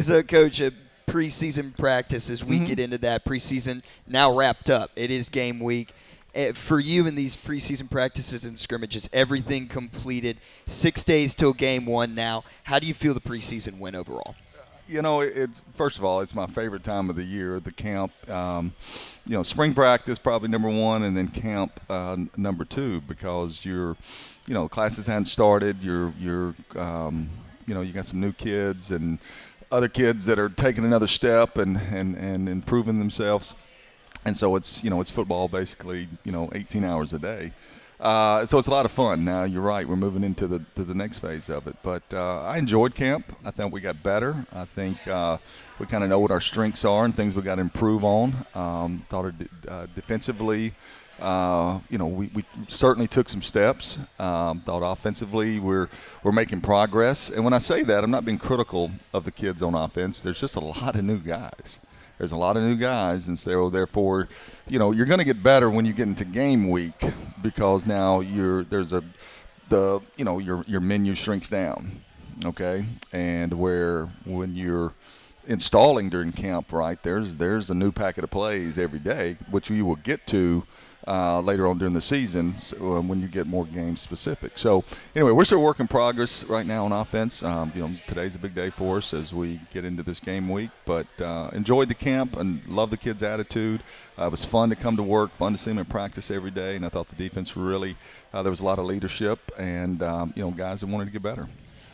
So, Coach, preseason practice, as we get into that preseason, now wrapped up. It is game week. For you in these preseason practices and scrimmages, everything completed. 6 days till game one now. How do you feel the preseason went overall? You know, first of all, it's my favorite time of the year, the camp. Spring practice probably number one, and then camp number two, because classes hadn't started. You got some new kids and other kids that are taking another step and improving themselves. And so it's football basically, 18 hours a day. So it's a lot of fun. Now, you're right, we're moving into the next phase of it. But I enjoyed camp. I think we got better. I think we kind of know what our strengths are and things we got to improve on. Thought defensively, we certainly took some steps. Thought offensively we're making progress. And when I say that, I'm not being critical of the kids on offense. There's just a lot of new guys. There's a lot of new guys, and so therefore, you're going to get better when you get into game week, because now your menu shrinks down, okay? And when you're installing during camp, right, there's a new packet of plays every day, which you will get to later on during the season when you get more game specific. So anyway, we're still work in progress right now on offense. Today's a big day for us as we get into this game week, but enjoyed the camp and love the kids' attitude. It was fun to come to work, fun to see them in practice every day, and I thought the defense really there was a lot of leadership and guys that wanted to get better.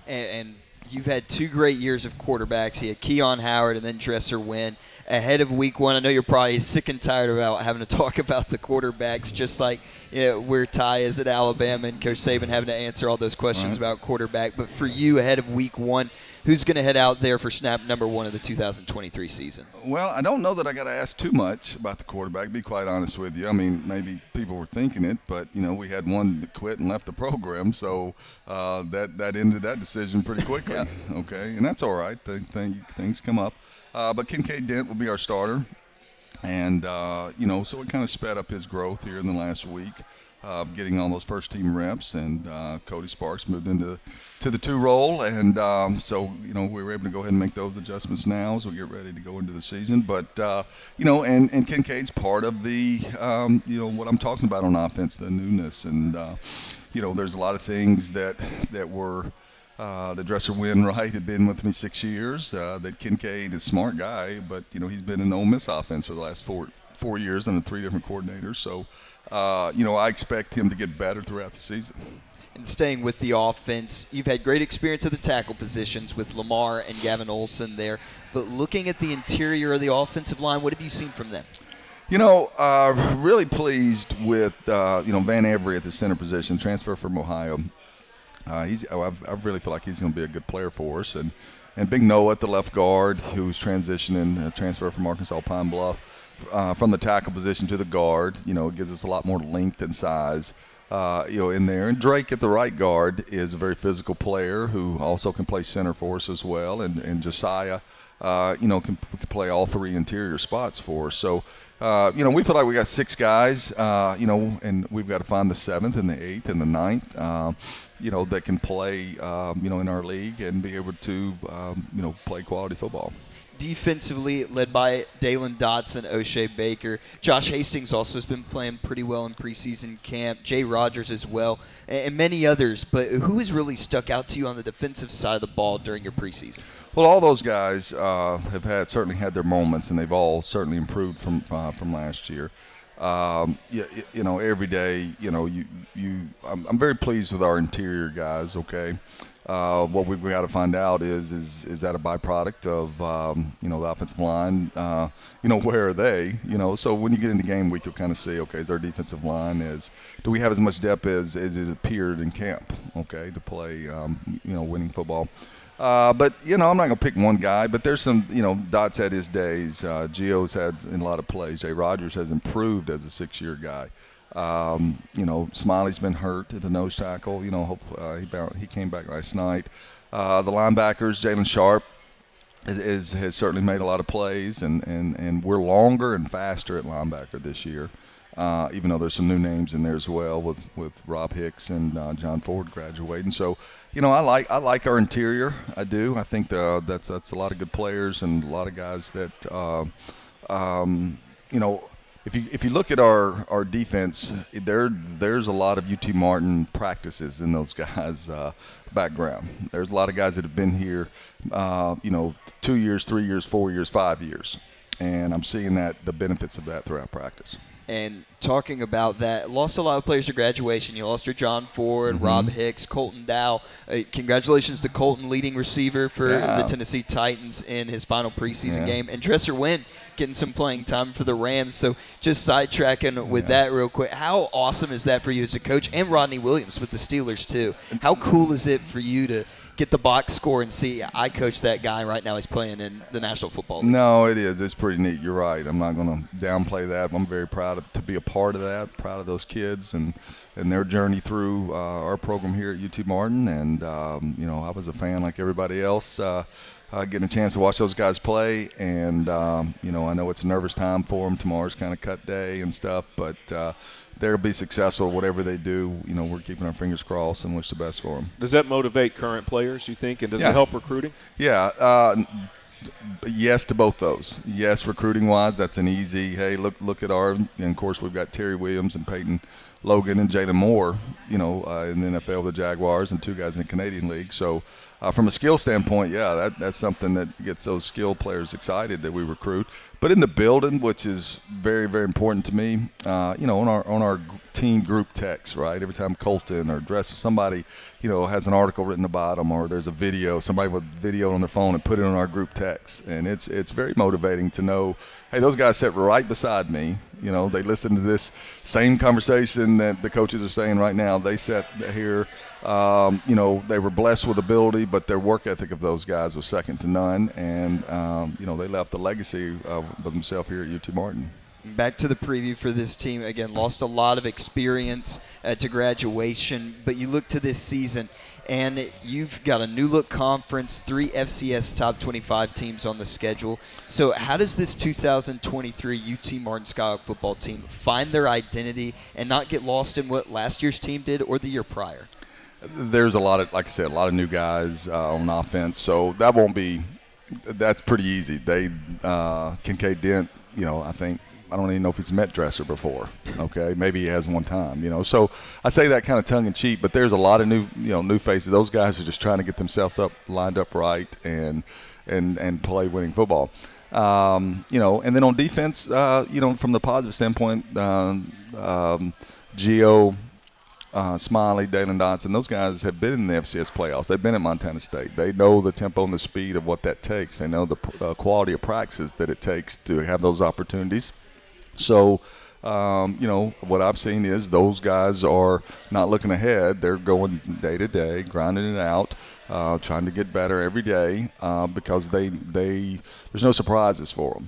And you've had 2 great years of quarterbacks. You had Keon Howard and then Dresser Wynn. Ahead of week one, I know you're probably sick and tired about having to talk about the quarterbacks, just like where Ty is at Alabama and Coach Saban having to answer all those questions about quarterback. But for you, ahead of week one, who's going to head out there for snap number 1 of the 2023 season? Well, I don't know that I got to ask too much about the quarterback, to be quite honest with you. I mean, maybe people were thinking it, but, we had one that quit and left the program, so that ended that decision pretty quickly, okay? And that's all right. Things come up. But Kincaid Dent will be our starter. And, so it kind of sped up his growth here in the last week, getting all those first-team reps. And Cody Sparks moved into the 2 role. And so, we were able to go ahead and make those adjustments now as we get ready to go into the season. But, and Kincaid's part of the, what I'm talking about on offense, the newness. And, there's a lot of things that were – the Dresser Wynn, right, had been with me 6 years. That Kincaid is a smart guy, but, he's been in the Ole Miss offense for the last four years under 3 different coordinators. So, I expect him to get better throughout the season. And staying with the offense, you've had great experience at the tackle positions with Lamar and Gavin Olson there. But looking at the interior of the offensive line, what have you seen from them? Really pleased with, Van Avery at the center position, transfer from Ohio. I really feel like he's going to be a good player for us. And Big Noah at the left guard, who's transitioning, transfer from Arkansas Pine Bluff, from the tackle position to the guard. It gives us a lot more length and size, in there. And Drake at the right guard is a very physical player who also can play center for us as well. And Josiah, can play all 3 interior spots for us. So, we feel like we got 6 guys, and we've got to find the 7th and the 8th and the 9th, that can play, in our league and be able to, play quality football. Defensively, led by Dalen Dotson, O'Shea Baker. Josh Hastings also has been playing pretty well in preseason camp. Jay Rogers as well, and many others. But who has really stuck out to you on the defensive side of the ball during your preseason? Well, all those guys have certainly had their moments, and they've all certainly improved from last year. Every day, I'm very pleased with our interior guys. Okay, what we've got to find out is that a byproduct of the offensive line? Where are they? So when you get into game week, you'll kind of see, okay, is our defensive line do we have as much depth as it appeared in camp? Okay, to play winning football. But, I'm not going to pick one guy, but there's some, Dot's had his days. Gio's had in a lot of plays. Jay Rogers has improved as a 6-year guy. Smiley's been hurt at the nose tackle. Hopefully he came back last night. The linebackers, Jalen Sharp has certainly made a lot of plays, and we're longer and faster at linebacker this year. even though there's some new names in there as well with Rob Hicks and John Ford graduating. So, I like our interior. I do. I think that's a lot of good players and a lot of guys that, if you look at our defense, there's a lot of UT Martin practices in those guys' background. There's a lot of guys that have been here, 2 years, 3 years, 4 years, 5 years, and I'm seeing the benefits of that throughout practice. And talking about that, lost a lot of players to graduation. You lost your John Ford, Rob Hicks, Colton Dow. Congratulations to Colton, leading receiver for the Tennessee Titans in his final preseason game. And Dresser Wynn getting some playing time for the Rams. So just sidetracking with that real quick, how awesome is that for you as a coach? And Rodney Williams with the Steelers too. How cool is it for you to get the box score and see I coach that guy right now? He's playing in the National Football League. No, it is. It's pretty neat. You're right. I'm not going to downplay that. I'm very proud to be a part of that, proud of those kids and their journey through our program here at UT Martin. And, I was a fan like everybody else, getting a chance to watch those guys play. And, I know it's a nervous time for them. Tomorrow's kind of cut day and stuff, but they'll be successful whatever they do. We're keeping our fingers crossed and wish the best for them. Does that motivate current players, you think, and does it help recruiting? Yeah. Yes to both those. Yes, recruiting-wise, that's an easy, hey, look at our – and, of course, we've got Terry Williams and Peyton Logan and Jalen Moore, in the NFL with the Jaguars and 2 guys in the Canadian League. So, from a skill standpoint, that's something that gets those skilled players excited that we recruit. But in the building, which is very, very important to me, on our team group text, right? Every time Colton or Dresser, somebody, has an article written about them, or there's a video, somebody with video on their phone and put it on our group text. And it's very motivating to know, hey, those guys sat right beside me. They listened to this same conversation that the coaches are saying right now. They sat here. They were blessed with ability, but their work ethic of those guys was second to none. And, they left a legacy of themselves here at UT Martin. Back to the preview for this team. Again, lost a lot of experience to graduation, but you look to this season, and you've got a new-look conference, 3 FCS top 25 teams on the schedule. So how does this 2023 UT Martin Skyhawk football team find their identity and not get lost in what last year's team did or the year prior? There's a lot of, like I said, a lot of new guys on offense, so that's pretty easy. Kincaid Dent, I don't even know if he's met Dresser before. Okay, maybe he has one time. So I say that kind of tongue in cheek, but there's a lot of new faces. Those guys are just trying to get themselves lined up right and play winning football. And then on defense, from the positive standpoint, Gio, Smiley, Dalen Dotson, those guys have been in the FCS playoffs. They've been at Montana State. They know the tempo and the speed of what that takes. They know the quality of practices that it takes to have those opportunities. So, what I've seen is those guys are not looking ahead. They're going day to day, grinding it out, trying to get better every day because there's no surprises for them.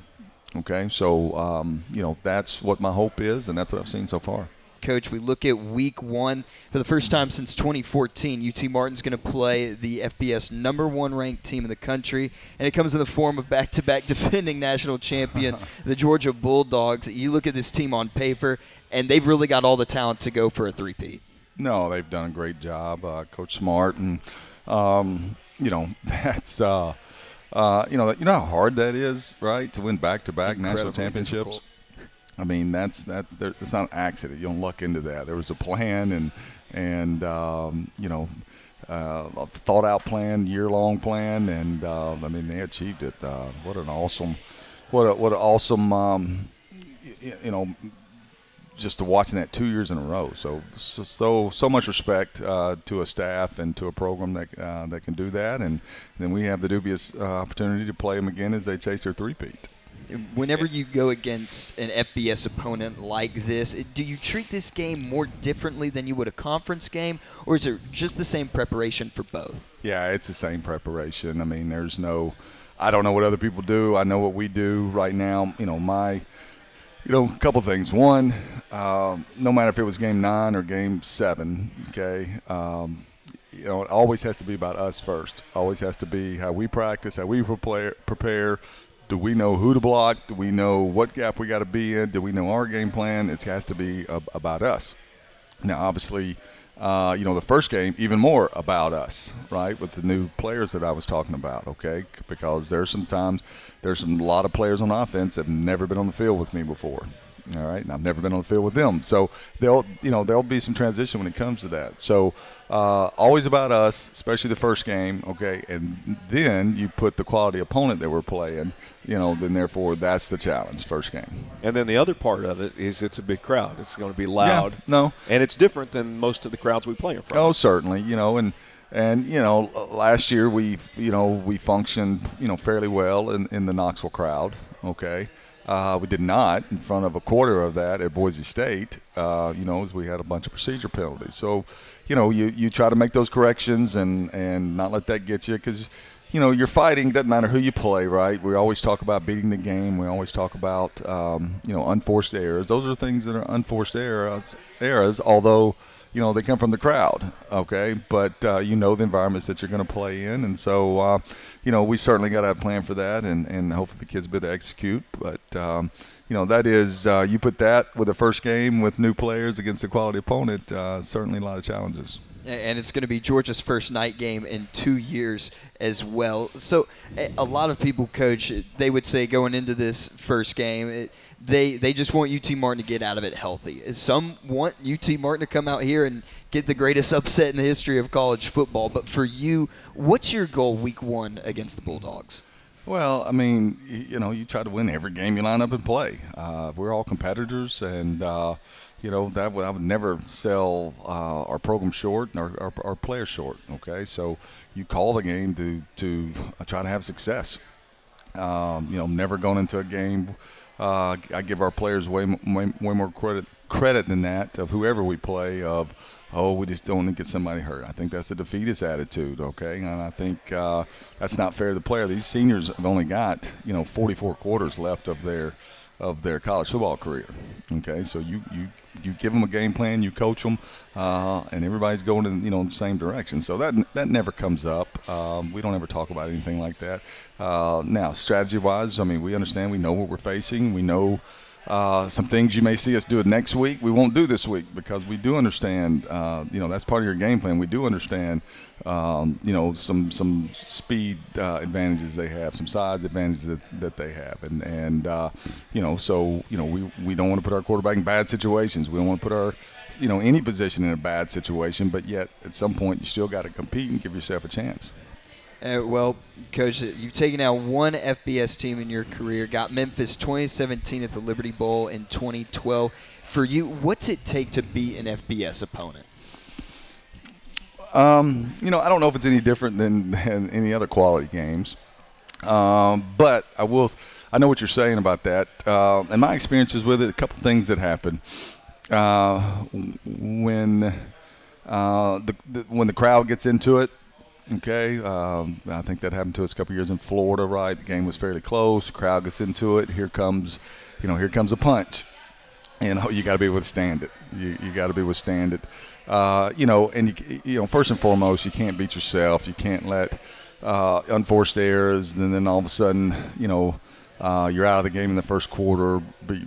Okay, so, that's what my hope is, and that's what I've seen so far. Coach, we look at week 1. For the first time since 2014, UT Martin's going to play the FBS #1 ranked team in the country, and it comes in the form of back-to-back defending national champion, the Georgia Bulldogs. You look at this team on paper, and they've really got all the talent to go for a three-peat. No, they've done a great job, Coach Smart, and that's you know how hard that is, right, to win back-to-back national championships. Difficult. I mean, it's not an accident. You don't luck into that. There was a plan and a thought-out plan, year-long plan, and I mean they achieved it. What an awesome, just to watching that 2 years in a row. So much respect to a staff and to a program that can do that, and then we have the dubious opportunity to play them again as they chase their three-peat. Whenever you go against an FBS opponent like this, do you treat this game more differently than you would a conference game, or is it just the same preparation for both? Yeah, it's the same preparation. I mean, I don't know what other people do. I know what we do right now. A couple things. One, no matter if it was game 9 or game 7, okay, it always has to be about us first. Always has to be how we practice, how we prepare. do we know who to block? Do we know what gap we got to be in? Do we know our game plan? It has to be about us. Now, obviously, the first game, even more about us, right, with the new players that I was talking about, okay, because there's a lot of players on offense that have never been on the field with me before. All right, and I've never been on the field with them, so there'll be some transition when it comes to that. So always about us, especially the first game, okay, and then you put the quality opponent that we're playing, then therefore that's the challenge, first game. And then the other part of it is it's a big crowd. It's going to be loud. Yeah, no, and it's different than most of the crowds we play in front of. Oh, certainly, and last year we functioned fairly well in the Knoxville crowd, okay. We did not in front of a quarter of that at Boise State, as we had a bunch of procedure penalties. So, you try to make those corrections and not let that get you because, you're fighting. Doesn't matter who you play, right? We always talk about beating the game. We always talk about, unforced errors. Those are things that are unforced errors, although – they come from the crowd, okay? But, the environments that you're going to play in. And so, we certainly got to have a plan for that and hopefully the kids be able to execute. But, that is you put that with the first game with new players against a quality opponent, certainly a lot of challenges. And it's going to be Georgia's first night game in 2 years as well. So a lot of people, Coach, they would say going into this first game they just want UT Martin to get out of it healthy. Some want UT Martin to come out here and get the greatest upset in the history of college football. But for you, what's your goal week 1 against the Bulldogs? Well, I mean, you try to win every game you line up and play. We're all competitors, and I would never sell our program short and our players short. Okay, so you call the game to try to have success. Never going into a game. I give our players way more credit than that of whoever we play. We just don't want to get somebody hurt. I think that's a defeatist attitude, okay? And I think that's not fair to the player. These seniors have only got 44 quarters left of their college football career, okay? So you give them a game plan, you coach them, and everybody's going in the same direction. So that never comes up. We don't ever talk about anything like that. Now, strategy-wise, I mean, we understand, we know what we're facing, we know. Some things you may see us do it next week, we won't do this week because we do understand, that's part of your game plan. We do understand, some speed advantages they have, some size advantages that they have. We don't want to put our quarterback in bad situations. We don't want to put our, any position in a bad situation, but yet at some point you still got to compete and give yourself a chance. Well, Coach, you've taken out one FBS team in your career, got Memphis 2017 at the Liberty Bowl in 2012. For you, what's it take to beat an FBS opponent? I don't know if it's any different than any other quality games. But I know what you're saying about that. And my experiences with it, a couple things that happen. When the crowd gets into it, okay, I think that happened to us a couple years in Florida, right? The game was fairly close. The crowd gets into it. Here comes a punch. And you got to be able to withstand it. You got to be able to withstand it. And first and foremost, you can't beat yourself. You can't let unforced errors, and then all of a sudden, you're out of the game in the first quarter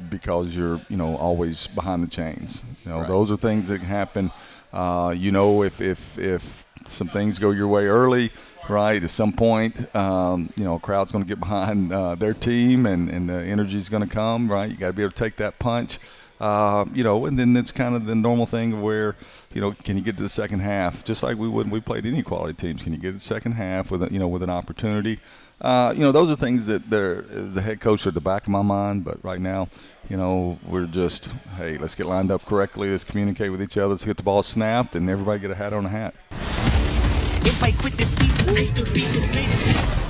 because you're, always behind the chains. Right. Those are things that happen. If some things go your way early, right, at some point, a crowd's going to get behind their team and the energy's going to come, right? You got to be able to take that punch, and then it's kind of the normal thing where, can you get to the second half, just like we would when we played any quality teams? Can you get to the second half with an opportunity? Those are things that there as a head coach are at the back of my mind, but right now, we're just, hey, let's get lined up correctly, let's communicate with each other, let's get the ball snapped, and everybody get a hat on a hat. If I quit this season, I still be the greatest.